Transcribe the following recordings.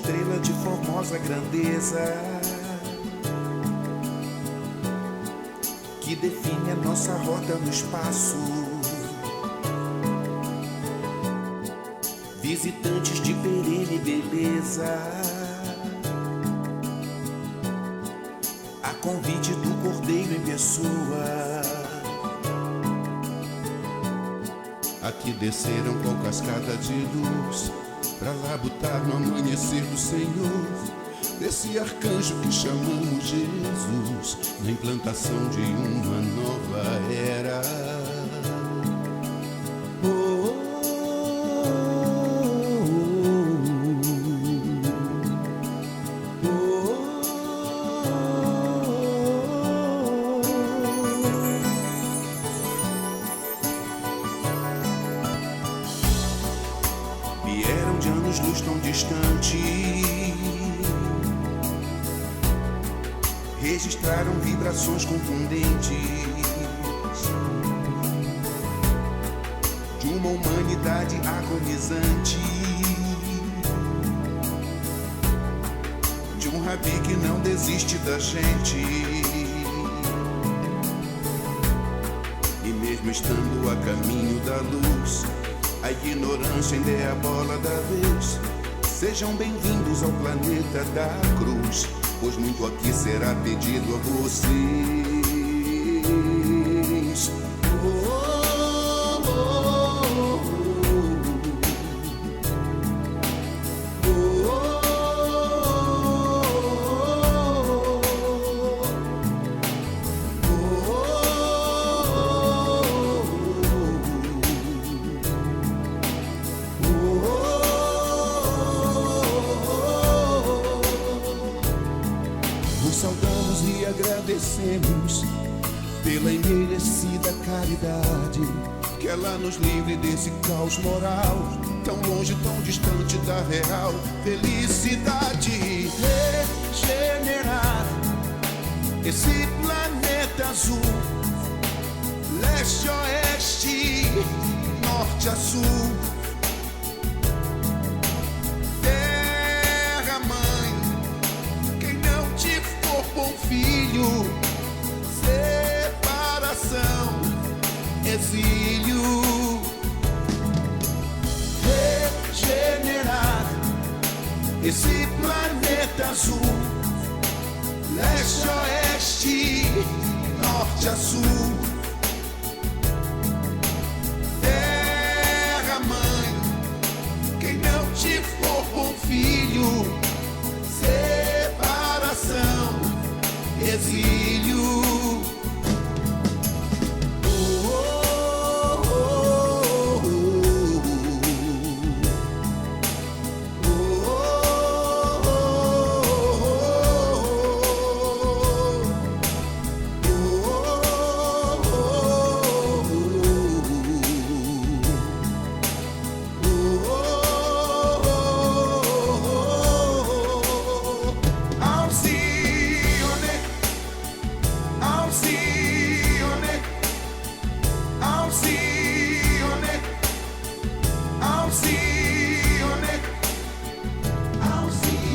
estrela de formosa grandeza, que define a nossa rota no espaço. Visitantes de perene beleza, a convite do Cordeiro em pessoa, aqui desceram com cascada de luz, pra labutar no amanhecer do Senhor, desse arcanjo que chamamos Jesus, na implantação de uma nova era. Vieram de anos-luz tão distante, registraram vibrações contundentes de uma humanidade agonizante, de um rabi que não desiste da gente. E mesmo estando a caminho da luz, a ignorância ainda é a bola da vez. Sejam bem-vindos ao planeta da cruz, pois muito aqui será pedido a vocês. Nos saudamos e agradecemos pela imerecida caridade, que ela nos livre desse caos moral, tão longe, tão distante da real felicidade. Regenerar esse planeta azul, leste, oeste, norte a sul. Bom filho, separação, exílio. Regenerar esse planeta azul, leste, oeste, norte a sul. Terra mãe, quem não te for bom filho, separação, exílio.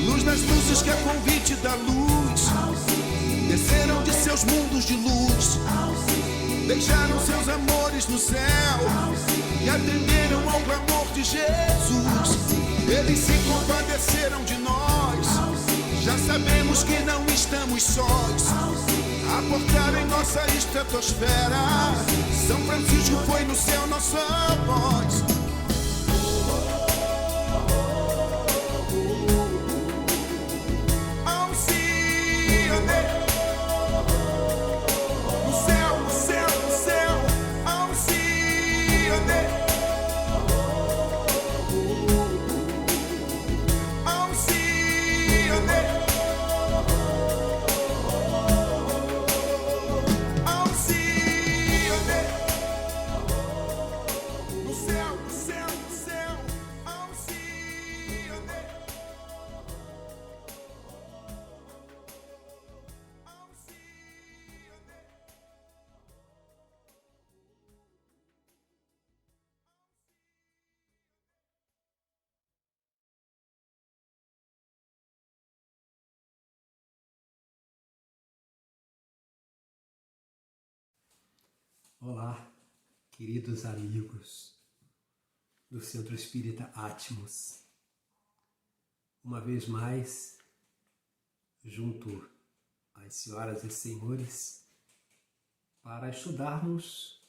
Luz das luzes que a convite da luz desceram de seus mundos de luz, deixaram seus amores no céu e atenderam ao clamor de Jesus. Eles se compadeceram de nós, já sabemos que não estamos sós. Aportaram em nossa estratosfera, São Francisco foi no céu nossa voz. No céu. Olá, queridos amigos do Centro Espírita Atmos. Uma vez mais, junto às senhoras e senhores, para estudarmos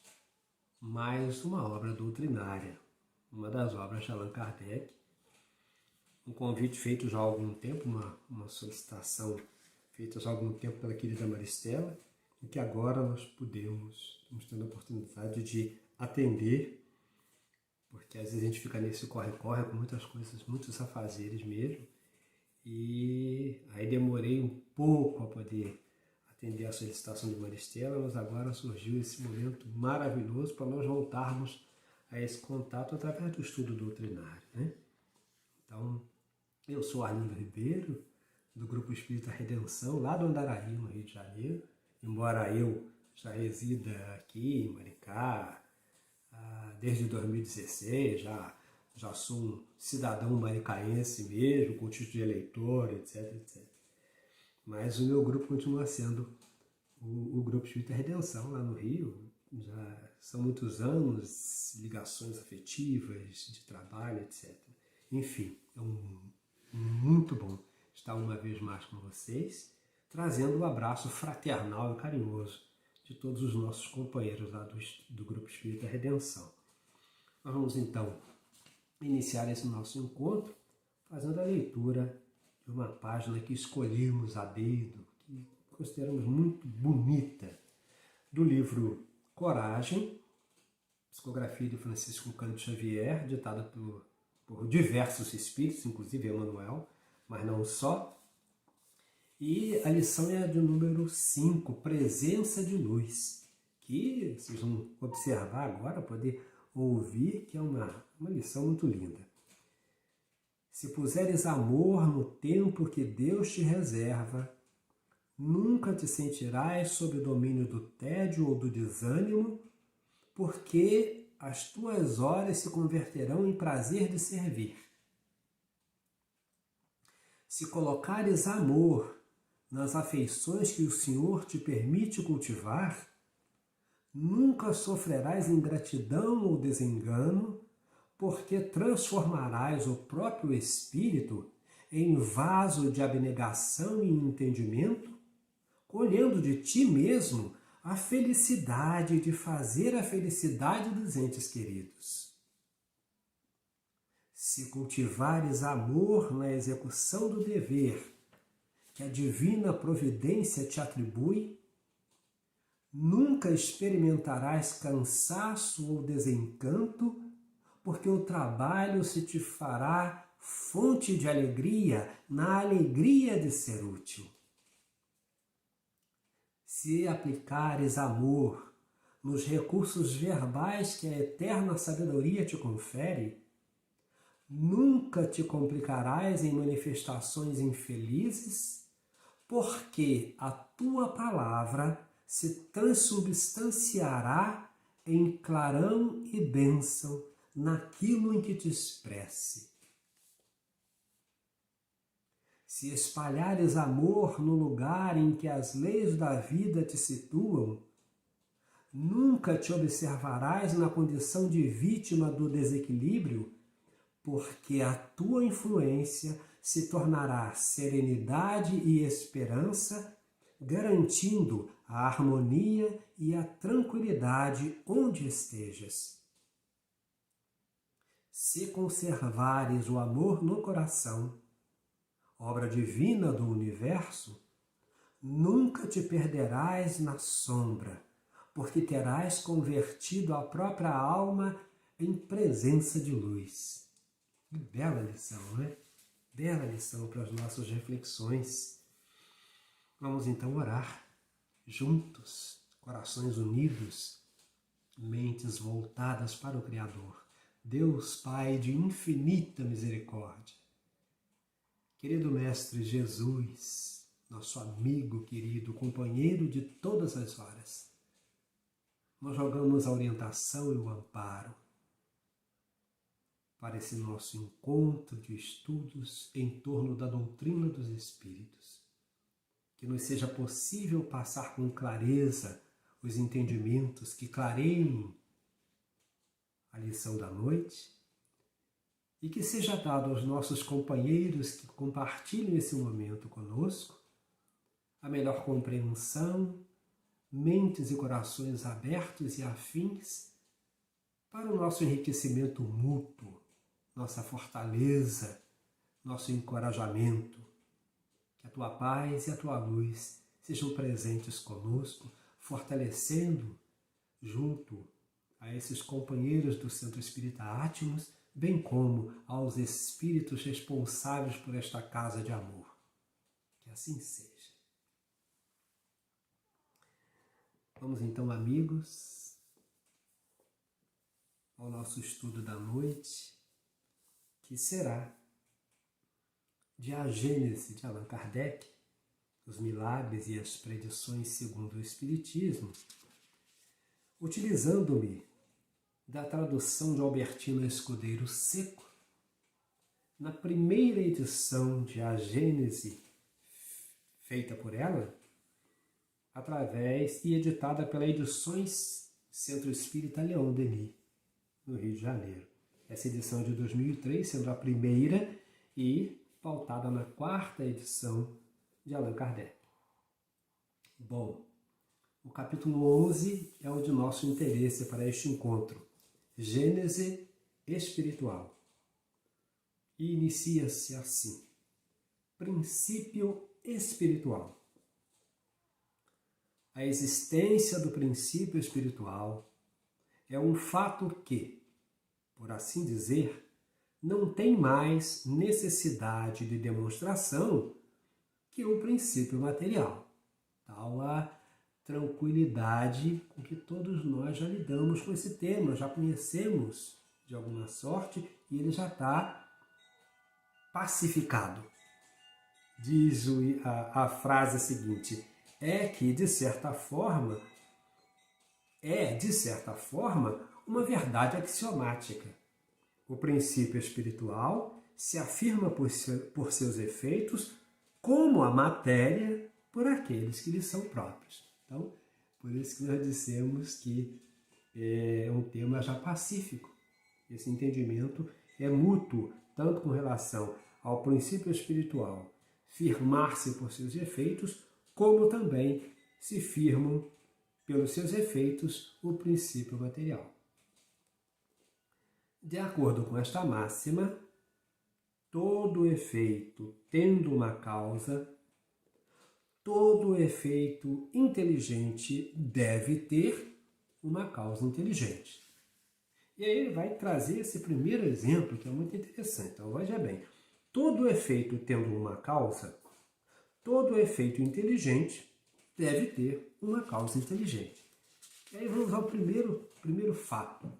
mais uma obra doutrinária, uma das obras de Allan Kardec. Um convite feito já há algum tempo, uma solicitação feita já há algum tempo pela querida Maristela, e que agora nós estamos tendo a oportunidade de atender, porque às vezes a gente fica nesse corre-corre com muitas coisas, muitos afazeres mesmo, e aí demorei um pouco a poder atender a solicitação de Maristela, mas agora surgiu esse momento maravilhoso para nós voltarmos a esse contato através do estudo doutrinário, né? Então, eu sou Arlindo Ribeiro, do Grupo Espírita Redenção, lá do Andaraí, no Rio de Janeiro. Embora eu já resida aqui em Maricá desde 2016, já sou um cidadão maricaense mesmo, com título de eleitor, etc, etc. Mas o meu grupo continua sendo o Grupo Espírita Redenção, lá no Rio. Já são muitos anos, ligações afetivas, de trabalho, etc. Enfim, é muito bom estar uma vez mais com vocês, trazendo um abraço fraternal e carinhoso de todos os nossos companheiros lá do Grupo Espírita Redenção. Nós vamos então iniciar esse nosso encontro fazendo a leitura de uma página que escolhemos a dedo, que consideramos muito bonita, do livro Coragem, psicografia de Francisco Cândido Xavier, ditada por diversos espíritos, inclusive Emmanuel, mas não só. E a lição é a de número 5, Presença de Luz, que vocês vão observar agora, poder ouvir, que é uma lição muito linda. Se puseres amor no tempo que Deus te reserva, nunca te sentirás sob o domínio do tédio ou do desânimo, porque as tuas horas se converterão em prazer de servir. Se colocares amor nas afeições que o Senhor te permite cultivar, nunca sofrerás ingratidão ou desengano, porque transformarás o próprio espírito em vaso de abnegação e entendimento, colhendo de ti mesmo a felicidade de fazer a felicidade dos entes queridos. Se cultivares amor na execução do dever que a divina providência te atribui, nunca experimentarás cansaço ou desencanto, porque o trabalho se te fará fonte de alegria na alegria de ser útil. Se aplicares amor nos recursos verbais que a eterna sabedoria te confere, nunca te complicarás em manifestações infelizes, porque a tua palavra se transubstanciará em clarão e bênção naquilo em que te expresse. Se espalhares amor no lugar em que as leis da vida te situam, nunca te observarás na condição de vítima do desequilíbrio, porque a tua influência se tornará serenidade e esperança, garantindo a harmonia e a tranquilidade onde estejas. Se conservares o amor no coração, obra divina do universo, nunca te perderás na sombra, porque terás convertido a própria alma em presença de luz. Que bela lição, né? Bela lição para as nossas reflexões. Vamos então orar juntos, corações unidos, mentes voltadas para o Criador. Deus Pai de infinita misericórdia. Querido Mestre Jesus, nosso amigo querido, companheiro de todas as horas, nós rogamos a orientação e o amparo para esse nosso encontro de estudos em torno da doutrina dos Espíritos. Que nos seja possível passar com clareza os entendimentos que clareiem a lição da noite e que seja dado aos nossos companheiros que compartilham esse momento conosco a melhor compreensão, mentes e corações abertos e afins para o nosso enriquecimento mútuo, nossa fortaleza, nosso encorajamento. Que a tua paz e a tua luz sejam presentes conosco, fortalecendo junto a esses companheiros do Centro Espírita Átmos, bem como aos espíritos responsáveis por esta casa de amor. Que assim seja. Vamos então, amigos, ao nosso estudo da noite, que será de A Gênese de Allan Kardec, os milagres e as predições segundo o Espiritismo, utilizando-me da tradução de Albertina Escudeiro Seco, na primeira edição de A Gênese, feita por ela, através e editada pela Edições Centro Espírita Leão Denis, no Rio de Janeiro. Essa edição é de 2003, sendo a primeira e pautada na 4ª edição de Allan Kardec. Bom, o capítulo 11 é o de nosso interesse para este encontro, Gênese Espiritual. E inicia-se assim: Princípio Espiritual. A existência do princípio espiritual é um fato que, por assim dizer, não tem mais necessidade de demonstração que o princípio material. Tal a tranquilidade com que todos nós já lidamos com esse tema, já conhecemos de alguma sorte e ele já está pacificado. Diz a frase seguinte: é que, de certa forma, uma verdade axiomática. O princípio espiritual se afirma por seus efeitos como a matéria por aqueles que lhe são próprios. Então, por isso que nós dissemos que é um tema já pacífico. Esse entendimento é mútuo, tanto com relação ao princípio espiritual firmar-se por seus efeitos, como também se firmam pelos seus efeitos o princípio material. De acordo com esta máxima, todo efeito tendo uma causa, todo efeito inteligente deve ter uma causa inteligente. E aí ele vai trazer esse primeiro exemplo, que é muito interessante. Então, veja bem, todo efeito tendo uma causa, todo efeito inteligente deve ter uma causa inteligente. E aí vamos ao primeiro fato.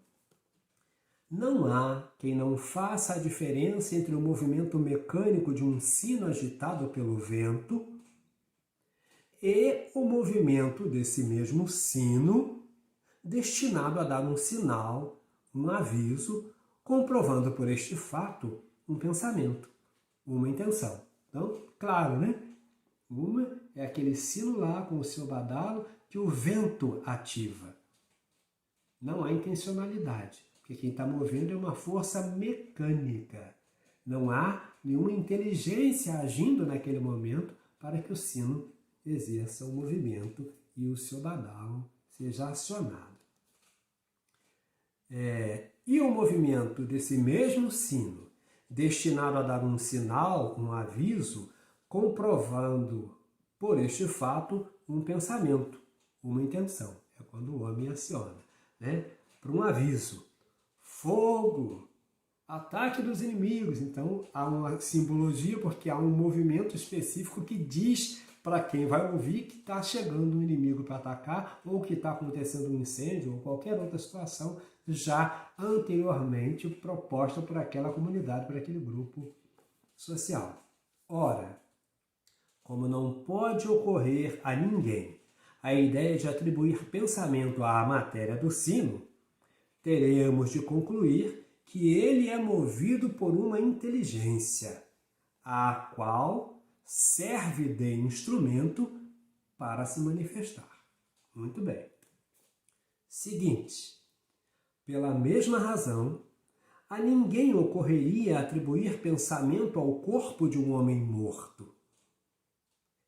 Não há quem não faça a diferença entre o movimento mecânico de um sino agitado pelo vento e o movimento desse mesmo sino destinado a dar um sinal, um aviso, comprovando por este fato um pensamento, uma intenção. Então, claro, né? Uma é aquele sino lá com o seu badalo que o vento ativa. Não há intencionalidade, porque quem está movendo é uma força mecânica. Não há nenhuma inteligência agindo naquele momento para que o sino exerça o movimento e o seu badalo seja acionado. E o movimento desse mesmo sino, destinado a dar um sinal, um aviso, comprovando por este fato um pensamento, uma intenção. É quando o homem aciona, né? Para um aviso. Fogo, ataque dos inimigos. Então há uma simbologia porque há um movimento específico que diz para quem vai ouvir que está chegando um inimigo para atacar ou que está acontecendo um incêndio ou qualquer outra situação já anteriormente proposta por aquela comunidade, por aquele grupo social. Ora, como não pode ocorrer a ninguém a ideia de atribuir pensamento à matéria do sino, teremos de concluir que ele é movido por uma inteligência, a qual serve de instrumento para se manifestar. Muito bem. Seguinte, pela mesma razão, a ninguém ocorreria atribuir pensamento ao corpo de um homem morto.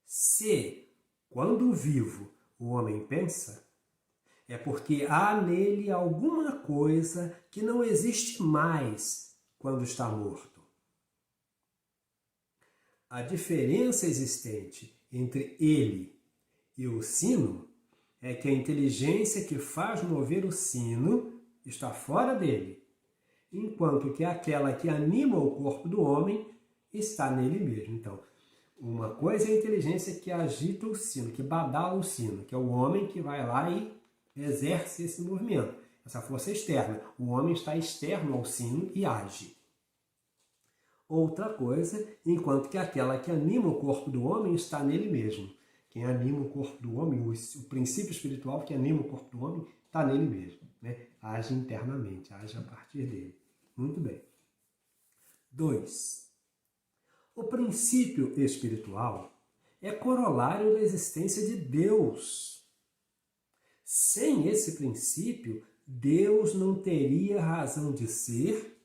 Se, quando vivo, o homem pensa, é porque há nele alguma coisa que não existe mais quando está morto. A diferença existente entre ele e o sino é que a inteligência que faz mover o sino está fora dele, enquanto que aquela que anima o corpo do homem está nele mesmo. Então, uma coisa é a inteligência que agita o sino, que badala o sino, que é o homem que vai lá e exerce esse movimento, essa força externa. O homem está externo ao sino e age. Outra coisa, enquanto que aquela que anima o corpo do homem está nele mesmo. Quem anima o corpo do homem, o princípio espiritual que anima o corpo do homem, está nele mesmo, né? Age internamente, age a partir dele. Muito bem. 2. O princípio espiritual é corolário da existência de Deus. Sem esse princípio, Deus não teria razão de ser,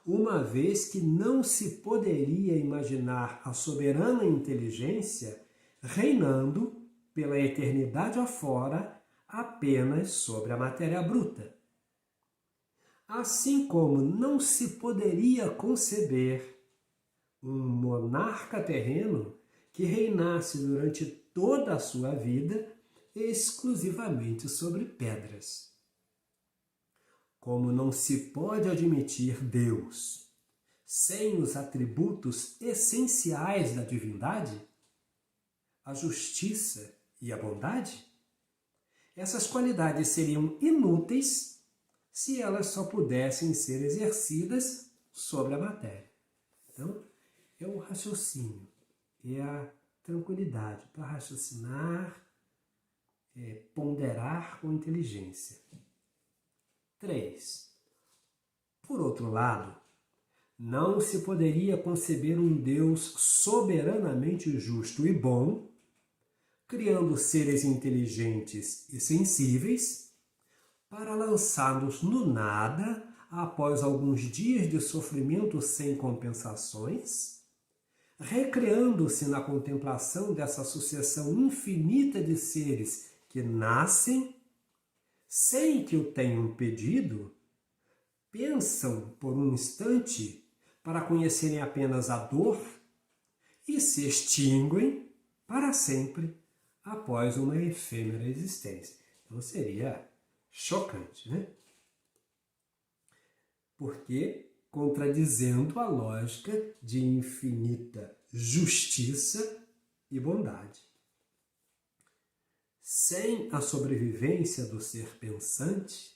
uma vez que não se poderia imaginar a soberana inteligência reinando pela eternidade afora apenas sobre a matéria bruta. Assim como não se poderia conceber um monarca terreno que reinasse durante toda a sua vida exclusivamente sobre pedras. Como não se pode admitir Deus sem os atributos essenciais da divindade, a justiça e a bondade, essas qualidades seriam inúteis se elas só pudessem ser exercidas sobre a matéria. Então, é o raciocínio, é a tranquilidade para raciocinar, ponderar com inteligência. 3. Por outro lado, não se poderia conceber um Deus soberanamente justo e bom, criando seres inteligentes e sensíveis, para lançá-los no nada após alguns dias de sofrimento sem compensações, recreando-se na contemplação dessa sucessão infinita de seres que nascem, sem que o tenham pedido, pensam por um instante para conhecerem apenas a dor e se extinguem para sempre após uma efêmera existência. Então seria chocante, né? Porque contradizendo a lógica de infinita justiça e bondade. Sem a sobrevivência do ser pensante,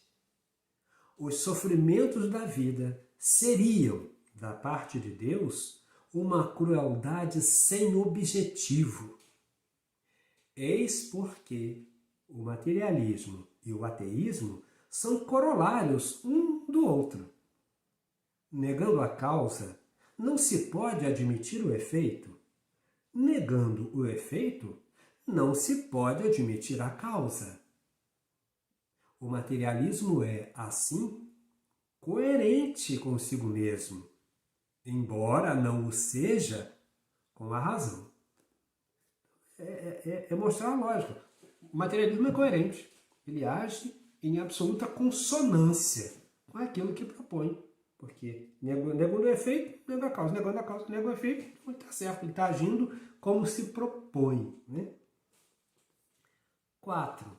os sofrimentos da vida seriam, da parte de Deus, uma crueldade sem objetivo. Eis porque o materialismo e o ateísmo são corolários um do outro. Negando a causa, não se pode admitir o efeito. Negando o efeito, não se pode admitir a causa. O materialismo é, assim, coerente consigo mesmo, embora não o seja com a razão. É mostrar a lógica. O materialismo é coerente. Ele age em absoluta consonância com aquilo que propõe. Porque negando o efeito, nega a causa. Negando a causa, nega o efeito, então está certo. Ele está agindo como se propõe, né? 4.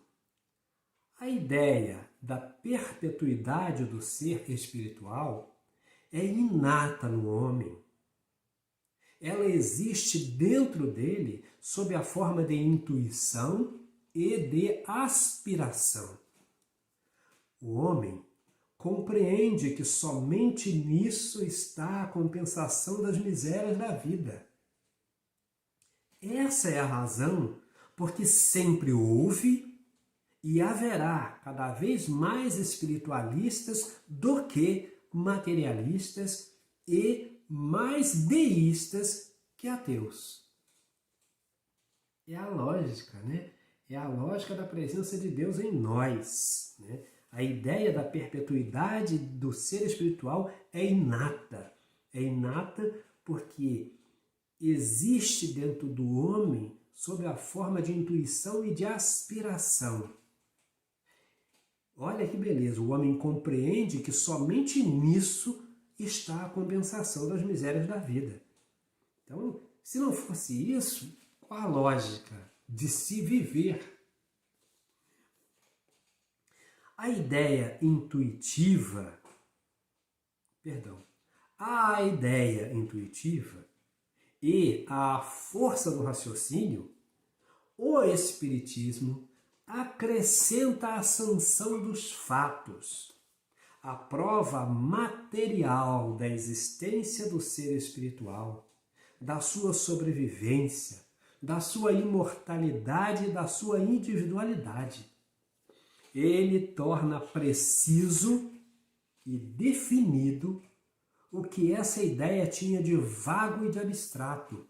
A ideia da perpetuidade do ser espiritual é inata no homem. Ela existe dentro dele sob a forma de intuição e de aspiração. O homem compreende que somente nisso está a compensação das misérias da vida. Essa é a razão porque sempre houve e haverá cada vez mais espiritualistas do que materialistas e mais deístas que ateus. É a lógica, né? é a lógica da presença de Deus em nós, né? A ideia da perpetuidade do ser espiritual é inata. É inata porque existe dentro do homem sob a forma de intuição e de aspiração. Olha que beleza, o homem compreende que somente nisso está a compensação das misérias da vida. Então, se não fosse isso, qual a lógica de se viver? A ideia intuitiva, a ideia intuitiva e a força do raciocínio, o Espiritismo acrescenta a sanção dos fatos, a prova material da existência do ser espiritual, da sua sobrevivência, da sua imortalidade e da sua individualidade. Ele torna preciso e definido o que essa ideia tinha de vago e de abstrato.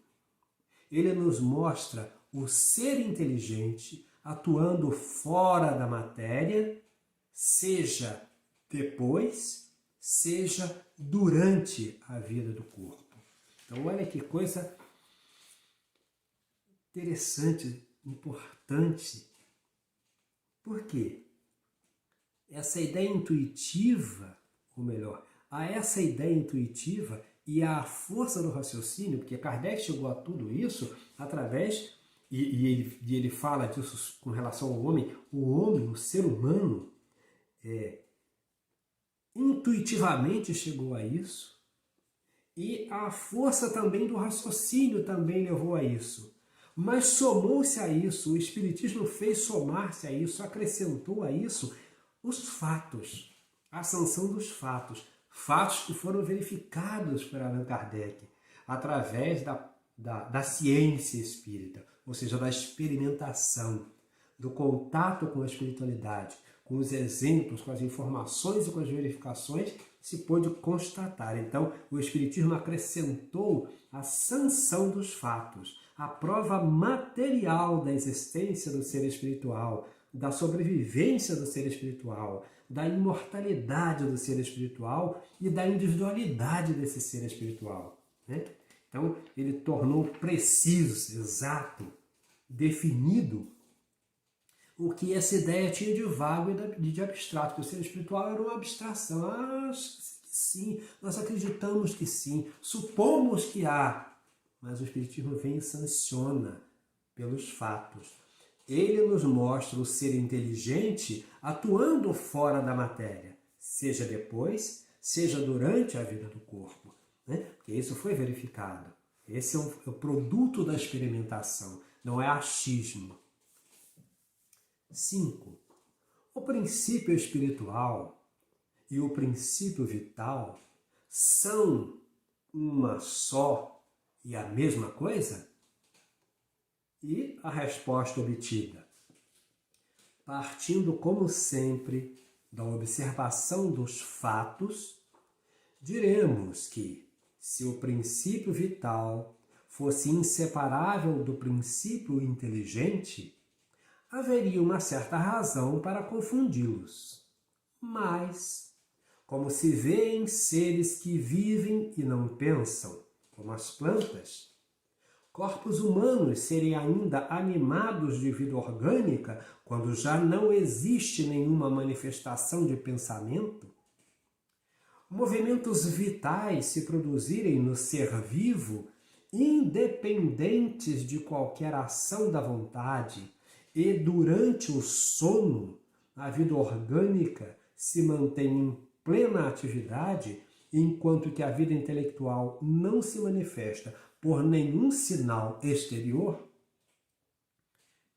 Ele nos mostra o ser inteligente atuando fora da matéria, seja depois, seja durante a vida do corpo. Então, olha que coisa interessante, importante. Por quê? Essa ideia intuitiva, ou melhor, a essa ideia intuitiva e a força do raciocínio, porque Kardec chegou a tudo isso através, e ele fala disso com relação ao homem, o ser humano, intuitivamente chegou a isso, e a força também do raciocínio também levou a isso. Mas somou-se a isso, o Espiritismo fez somar-se a isso, acrescentou a isso os fatos, a sanção dos fatos. Fatos que foram verificados por Allan Kardec através da ciência espírita, ou seja, da experimentação, do contato com a espiritualidade, com os exemplos, com as informações e com as verificações, se pôde constatar. Então, o Espiritismo acrescentou a sanção dos fatos, a prova material da existência do ser espiritual, da sobrevivência do ser espiritual, da imortalidade do ser espiritual e da individualidade desse ser espiritual, né? Então, ele tornou preciso, exato, definido o que essa ideia tinha de vago e de abstrato, que o ser espiritual era uma abstração. Sim, nós acreditamos que sim, supomos que há, mas o Espiritismo vem e sanciona pelos fatos. Ele nos mostra o ser inteligente atuando fora da matéria, seja depois, seja durante a vida do corpo, né? Porque isso foi verificado. Esse é o produto da experimentação, não é achismo. 5. O princípio espiritual e o princípio vital são uma só e a mesma coisa? E a resposta obtida, partindo como sempre da observação dos fatos, diremos que, se o princípio vital fosse inseparável do princípio inteligente, haveria uma certa razão para confundi-los. Mas, como se vê em seres que vivem e não pensam, como as plantas, corpos humanos serem ainda animados de vida orgânica quando já não existe nenhuma manifestação de pensamento? Movimentos vitais se produzirem no ser vivo, independentes de qualquer ação da vontade, e durante o sono, a vida orgânica se mantém em plena atividade, enquanto que a vida intelectual não se manifesta por nenhum sinal exterior,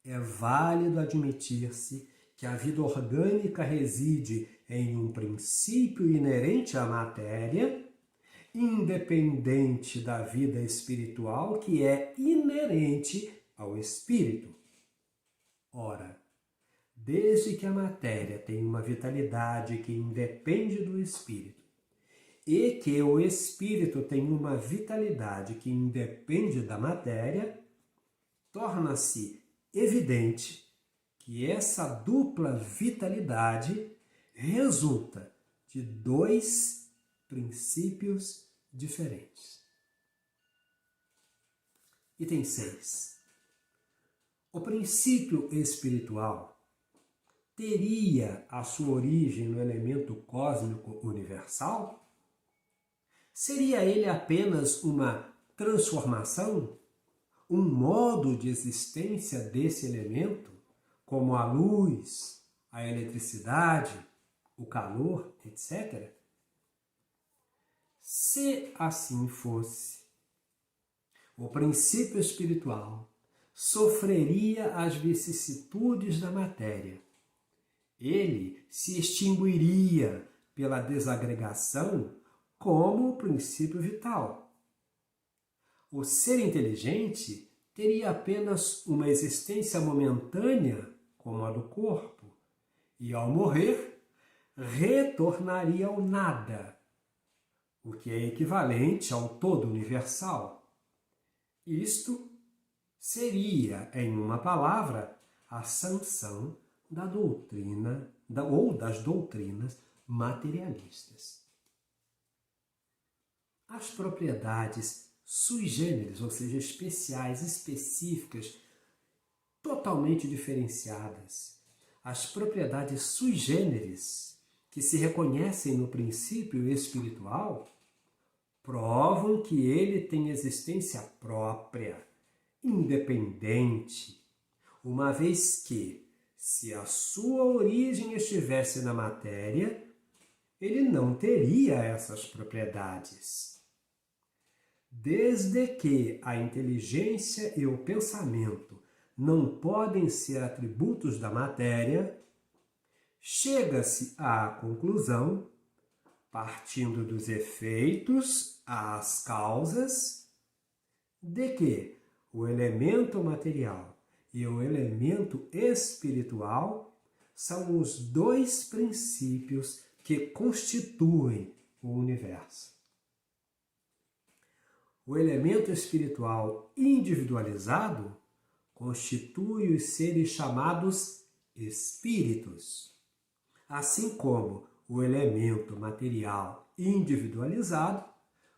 é válido admitir-se que a vida orgânica reside em um princípio inerente à matéria, independente da vida espiritual, que é inerente ao espírito. Ora, desde que a matéria tem uma vitalidade que independe do espírito, e que o espírito tem uma vitalidade que independe da matéria, torna-se evidente que essa dupla vitalidade resulta de dois princípios diferentes. Item 6. O princípio espiritual teria a sua origem no elemento cósmico universal? Seria ele apenas uma transformação, um modo de existência desse elemento, como a luz, a eletricidade, o calor, etc.? Se assim fosse, o princípio espiritual sofreria as vicissitudes da matéria. Ele se extinguiria pela desagregação como o princípio vital. O ser inteligente teria apenas uma existência momentânea, como a do corpo, e ao morrer, retornaria ao nada, o que é equivalente ao todo universal. Isto seria, em uma palavra, a sanção da doutrina, ou das doutrinas materialistas. As propriedades sui generis, ou seja, especiais, específicas, totalmente diferenciadas, as propriedades sui generis que se reconhecem no princípio espiritual, provam que ele tem existência própria, independente, uma vez que, se a sua origem estivesse na matéria, ele não teria essas propriedades. Desde que a inteligência e o pensamento não podem ser atributos da matéria, chega-se à conclusão, partindo dos efeitos às causas, de que o elemento material e o elemento espiritual são os dois princípios que constituem o universo. O elemento espiritual individualizado constitui os seres chamados espíritos, assim como o elemento material individualizado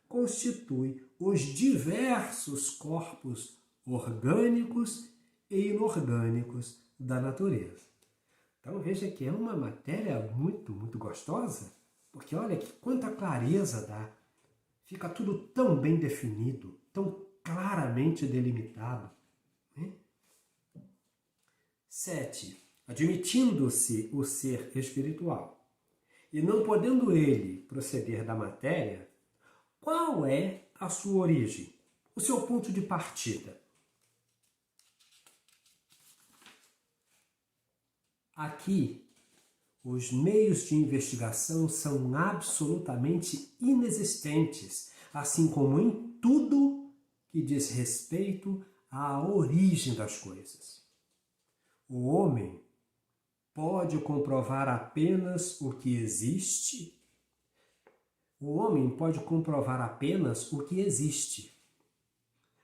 constitui os diversos corpos orgânicos e inorgânicos da natureza. Então veja que é uma matéria muito, muito gostosa, porque olha que quanta clareza dá. Fica tudo tão bem definido, tão claramente delimitado. 7. Admitindo-se o ser espiritual e não podendo ele proceder da matéria, qual é a sua origem, o seu ponto de partida? Aqui, os meios de investigação são absolutamente inexistentes, assim como em tudo que diz respeito à origem das coisas. O homem pode comprovar apenas o que existe. O homem pode comprovar apenas o que existe.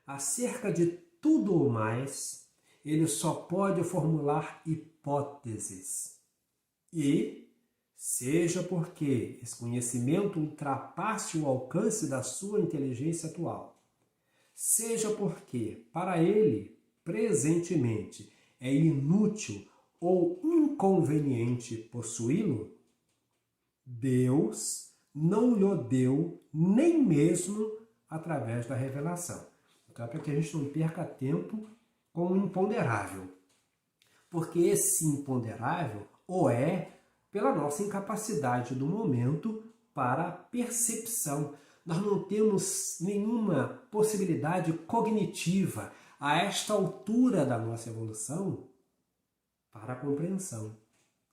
Acerca de tudo o mais, ele só pode formular hipóteses. E, seja porque esse conhecimento ultrapasse o alcance da sua inteligência atual, seja porque, para ele, presentemente, é inútil ou inconveniente possuí-lo, Deus não lhe deu nem mesmo através da revelação. Então é para que a gente não perca tempo com o imponderável. Porque esse imponderável ou é pela nossa incapacidade do momento para a percepção. Nós não temos nenhuma possibilidade cognitiva a esta altura da nossa evolução para a compreensão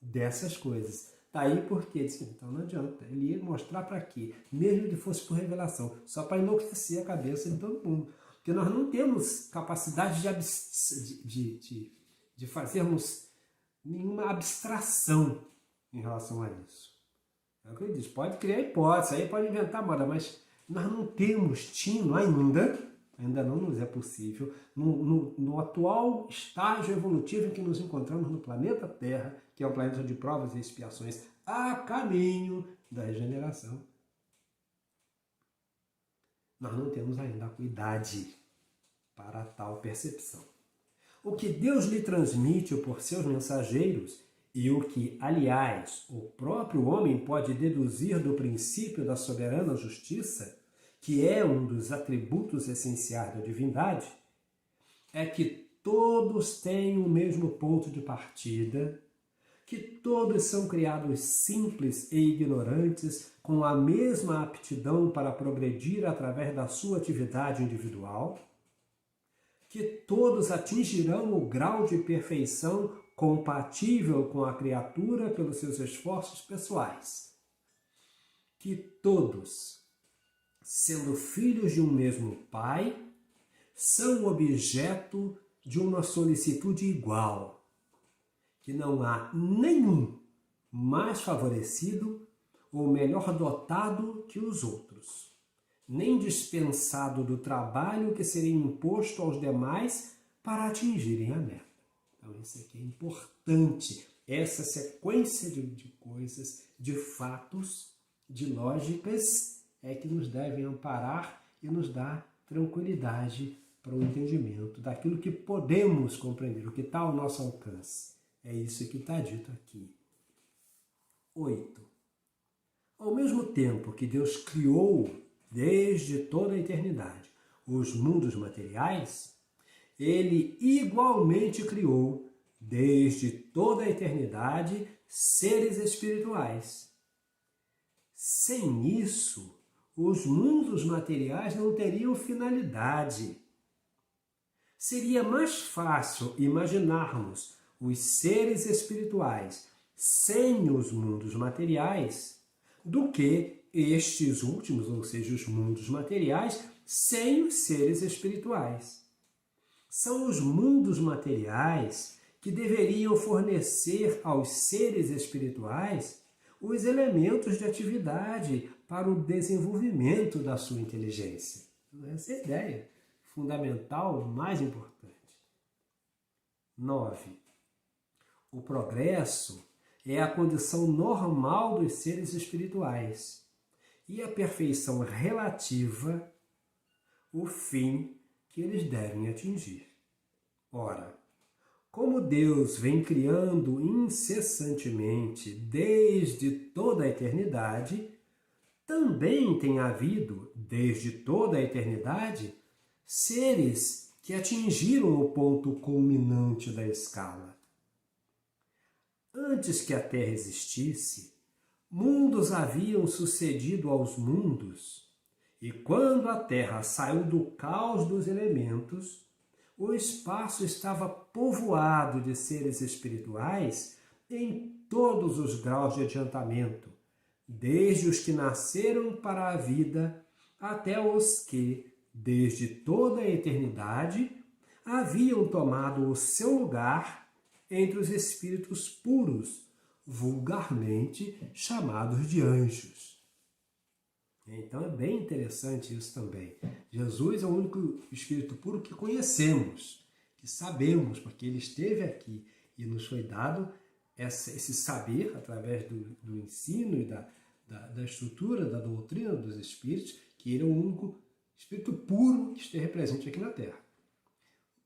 dessas coisas. Daí porque disse, então não adianta, ele ia mostrar para quê? Mesmo que fosse por revelação, só para enlouquecer a cabeça de todo mundo. Porque nós não temos capacidade de fazermos nenhuma abstração em relação a isso. É o que ele diz, pode criar hipótese, aí pode inventar moda, mas nós não temos tino ainda, ainda não nos é possível, no atual estágio evolutivo em que nos encontramos no planeta Terra, que é um planeta de provas e expiações, a caminho da regeneração. Nós não temos ainda a acuidade para tal percepção. O que Deus lhe transmite por seus mensageiros e o que, aliás, o próprio homem pode deduzir do princípio da soberana justiça, que é um dos atributos essenciais da divindade, é que todos têm o mesmo ponto de partida, que todos são criados simples e ignorantes, com a mesma aptidão para progredir através da sua atividade individual, que todos atingirão o grau de perfeição compatível com a criatura pelos seus esforços pessoais, que todos, sendo filhos de um mesmo Pai, são objeto de uma solicitude igual, que não há nenhum mais favorecido ou melhor dotado que os outros, nem dispensado do trabalho que seria imposto aos demais para atingirem a meta. Então isso aqui é importante, essa sequência de coisas, de fatos, de lógicas, é que nos devem amparar e nos dar tranquilidade para o entendimento daquilo que podemos compreender, o que está ao nosso alcance. É isso que está dito aqui. 8. Ao mesmo tempo que Deus criou, desde toda a eternidade, os mundos materiais, Ele igualmente criou, desde toda a eternidade, seres espirituais. Sem isso, os mundos materiais não teriam finalidade. Seria mais fácil imaginarmos os seres espirituais sem os mundos materiais do que estes últimos, ou seja, os mundos materiais, sem os seres espirituais. São os mundos materiais que deveriam fornecer aos seres espirituais os elementos de atividade para o desenvolvimento da sua inteligência. Essa é a ideia fundamental, mais importante. 9. O progresso é a condição normal dos seres espirituais e a perfeição relativa, o fim que eles devem atingir. Ora, como Deus vem criando incessantemente desde toda a eternidade, também tem havido, desde toda a eternidade, seres que atingiram o ponto culminante da escala. Antes que a Terra existisse, mundos haviam sucedido aos mundos, e quando a Terra saiu do caos dos elementos, o espaço estava povoado de seres espirituais em todos os graus de adiantamento, desde os que nasceram para a vida até os que, desde toda a eternidade, haviam tomado o seu lugar entre os espíritos puros, vulgarmente chamados de anjos. Então é bem interessante isso também. Jesus é o único espírito puro que conhecemos, que sabemos, porque ele esteve aqui e nos foi dado esse saber através do ensino e da estrutura, da doutrina dos espíritos, que ele é o único espírito puro que esteja presente aqui na Terra.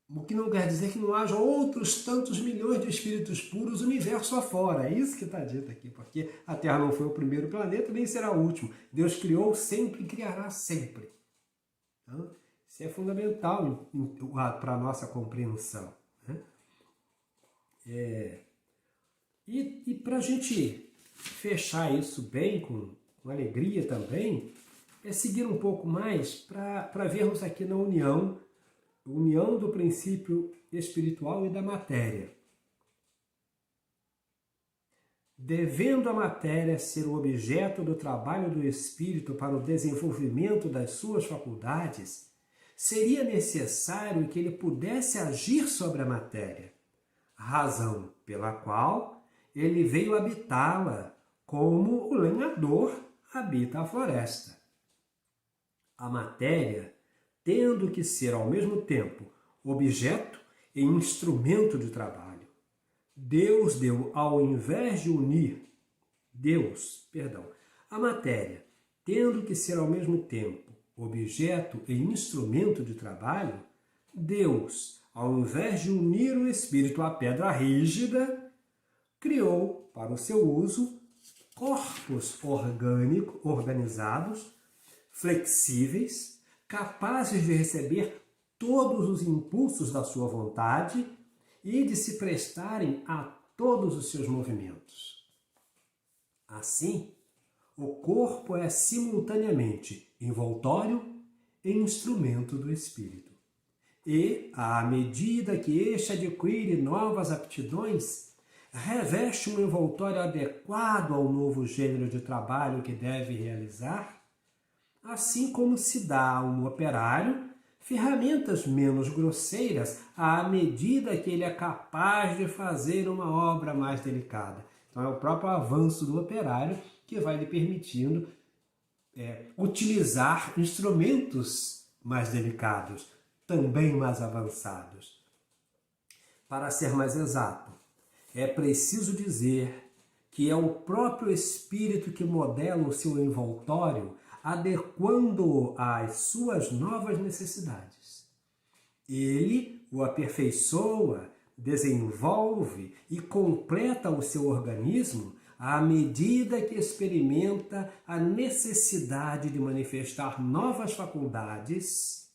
O que não quer dizer que não haja outros tantos milhões de espíritos puros universo afora. É isso que está dito aqui, porque a Terra não foi o primeiro planeta, nem será o último. Deus criou sempre e criará sempre. Então, isso é fundamental para a nossa compreensão, né? E para a gente fechar isso bem, com alegria também, é seguir um pouco mais para vermos aqui na união do princípio espiritual e da matéria. Devendo a matéria ser o objeto do trabalho do espírito para o desenvolvimento das suas faculdades, seria necessário que ele pudesse agir sobre a matéria, razão pela qual ele veio habitá-la, como o lenhador habita a floresta. A matéria tendo que ser ao mesmo tempo objeto e instrumento de trabalho. Deus deu, ao invés de unir, a matéria, tendo que ser ao mesmo tempo objeto e instrumento de trabalho, Deus, ao invés de unir o espírito à pedra rígida, criou, para o seu uso, corpos organizados, flexíveis, capazes de receber todos os impulsos da sua vontade e de se prestarem a todos os seus movimentos. Assim, o corpo é simultaneamente envoltório e instrumento do espírito. E, à medida que este adquire novas aptidões, reveste um envoltório adequado ao novo gênero de trabalho que deve realizar, assim como se dá a um operário ferramentas menos grosseiras à medida que ele é capaz de fazer uma obra mais delicada. Então é o próprio avanço do operário que vai lhe permitindo utilizar instrumentos mais delicados, também mais avançados. Para ser mais exato, é preciso dizer que é o próprio espírito que modela o seu envoltório, adequando-o às suas novas necessidades. Ele o aperfeiçoa, desenvolve e completa o seu organismo à medida que experimenta a necessidade de manifestar novas faculdades,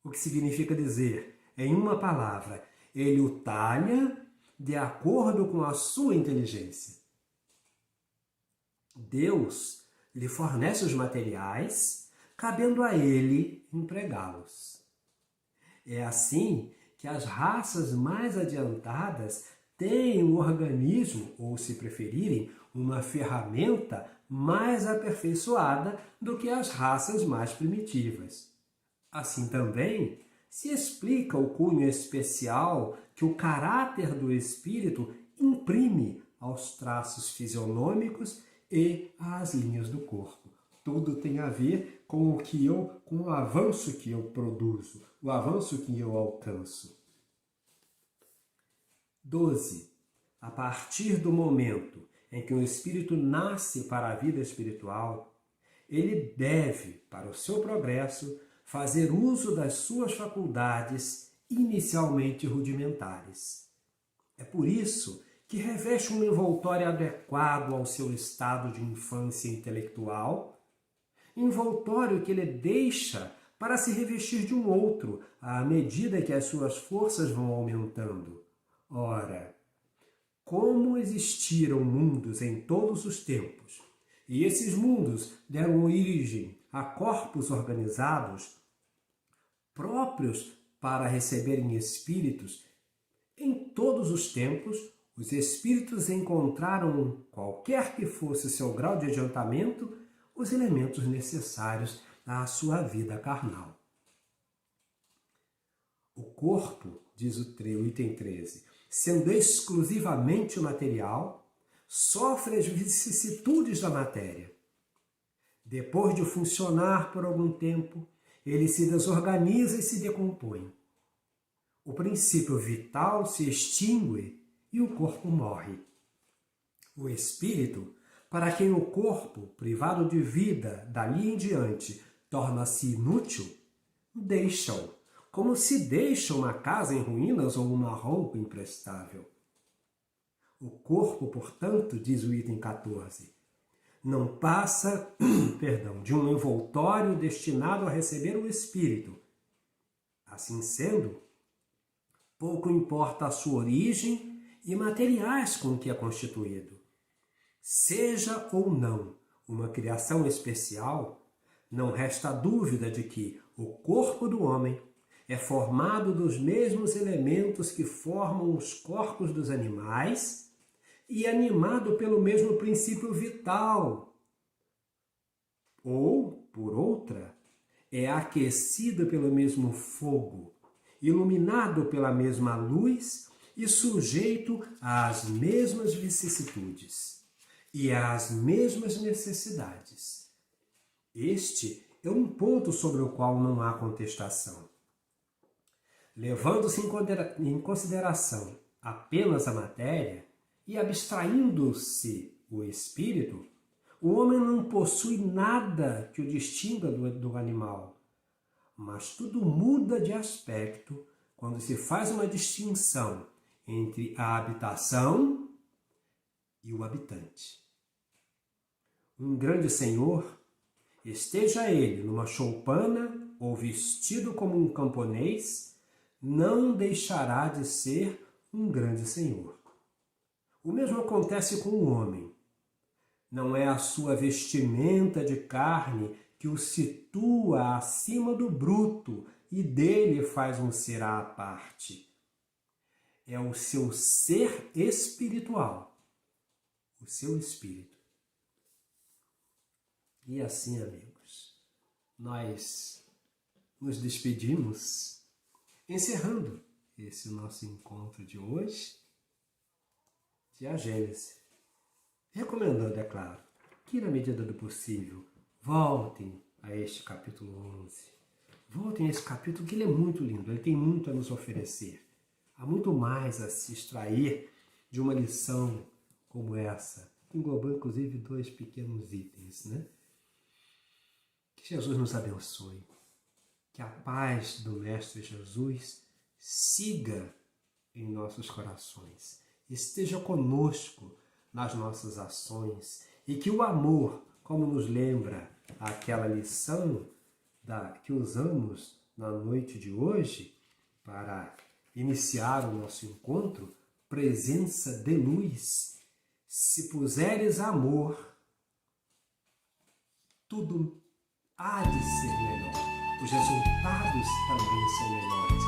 o que significa dizer, em uma palavra, ele o talha de acordo com a sua inteligência. Deus lhe fornece os materiais, cabendo a ele empregá-los. É assim que as raças mais adiantadas têm um organismo, ou se preferirem, uma ferramenta mais aperfeiçoada do que as raças mais primitivas. Assim também se explica o cunho especial que o caráter do espírito imprime aos traços fisionômicos e às linhas do corpo. Tudo tem a ver com o avanço que eu produzo, o avanço que eu alcanço. 12. A partir do momento em que o espírito nasce para a vida espiritual, ele deve, para o seu progresso, fazer uso das suas faculdades inicialmente rudimentares. É por isso que reveste um envoltório adequado ao seu estado de infância intelectual, envoltório que ele deixa para se revestir de um outro à medida que as suas forças vão aumentando. Ora, como existiram mundos em todos os tempos, e esses mundos deram origem a corpos organizados próprios para receberem espíritos, em todos os tempos, os espíritos encontraram, qualquer que fosse o seu grau de adiantamento, os elementos necessários à sua vida carnal. O corpo, diz o item 13, sendo exclusivamente material, sofre as vicissitudes da matéria. Depois de funcionar por algum tempo, ele se desorganiza e se decompõe. O princípio vital se extingue e o corpo morre. O espírito, para quem o corpo, privado de vida, dali em diante, torna-se inútil, deixa-o, como se deixa uma casa em ruínas ou uma roupa imprestável. O corpo, portanto, diz o item 14, não passa de um envoltório destinado a receber o espírito. Assim sendo, pouco importa a sua origem e materiais com que é constituído. Seja ou não uma criação especial, não resta dúvida de que o corpo do homem é formado dos mesmos elementos que formam os corpos dos animais e animado pelo mesmo princípio vital. Ou, por outra, é aquecido pelo mesmo fogo, iluminado pela mesma luz e sujeito às mesmas vicissitudes e às mesmas necessidades. Este é um ponto sobre o qual não há contestação. Levando-se em consideração apenas a matéria e abstraindo-se o espírito, o homem não possui nada que o distinga do animal. Mas tudo muda de aspecto quando se faz uma distinção entre a habitação e o habitante. Um grande senhor, esteja ele numa choupana ou vestido como um camponês, não deixará de ser um grande senhor. O mesmo acontece com o homem. Não é a sua vestimenta de carne que o situa acima do bruto e dele faz um ser à parte. É o seu ser espiritual, o seu espírito. E assim, amigos, nós nos despedimos, encerrando esse nosso encontro de hoje, de A Gênese. Recomendando, é claro, que na medida do possível, voltem a este capítulo 11. Voltem a esse capítulo, que ele é muito lindo, ele tem muito a nos oferecer. Há muito mais a se extrair de uma lição como essa, englobando inclusive 2 pequenos itens, né? Que Jesus nos abençoe, que a paz do Mestre Jesus siga em nossos corações, esteja conosco nas nossas ações e que o amor, como nos lembra aquela lição que usamos na noite de hoje para iniciar o nosso encontro, presença de luz, se puseres amor, tudo há de ser melhor. Os resultados também são melhores.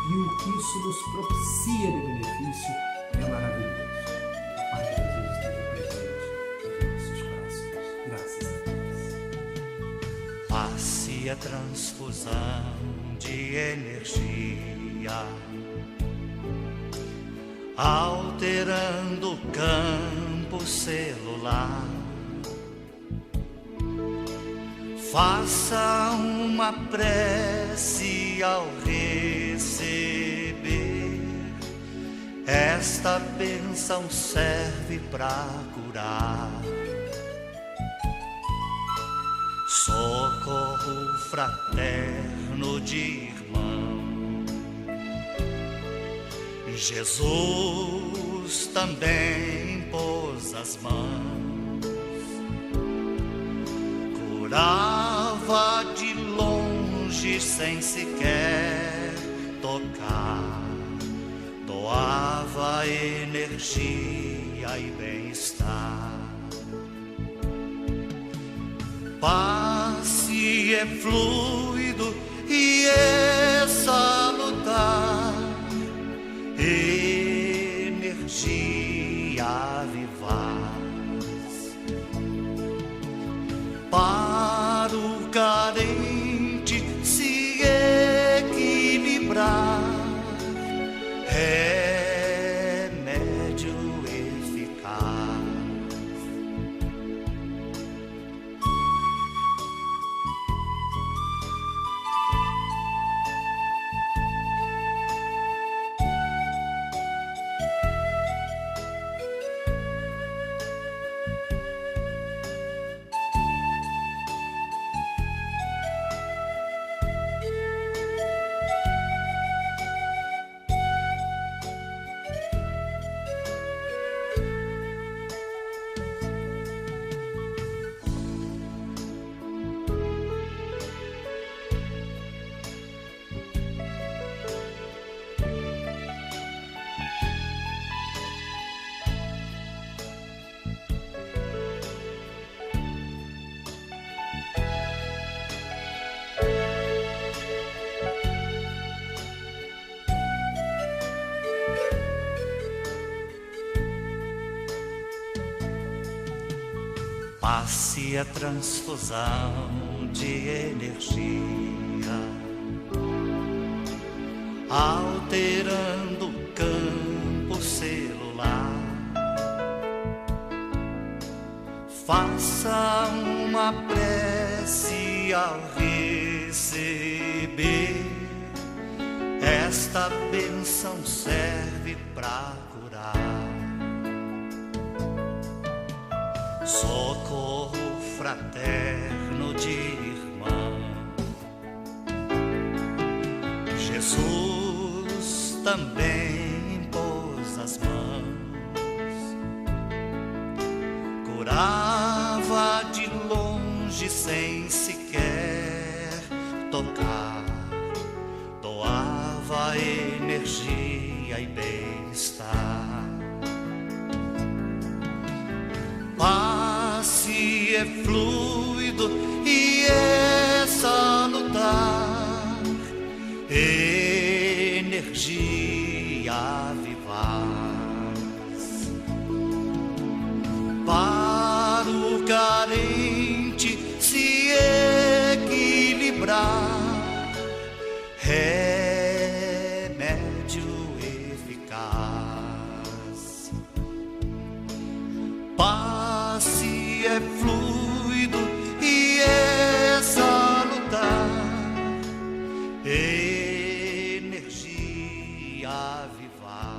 E o que isso nos propicia de benefício é maravilhoso. A paz de Jesus esteja presente em nossos corações. Graças a Deus. Passe a transfusão de energia, alterando o campo celular. Faça uma prece ao receber. Esta bênção serve para curar. Socorro fraterno de irmão. Jesus também pôs as mãos, curava de longe sem sequer tocar, doava energia e bem-estar. Passe é fluido e é salutar, energia vivaz. Para o carente se equilibrar, remédio eficaz. Passe a transfusão de energia, alterando o campo celular. Faça uma prece padece ao receber. Esta bênção serve pra curar. Socorro fraterno de irmão. Jesus também pôs as mãos, curava de longe sem sequer tocar, doava energia e bem-estar. Passe é fluido e é salutar, energia vivaz. Para o carente se equilibrar, remédio eficaz. Passe é fluido e é salutar, energia vivaz.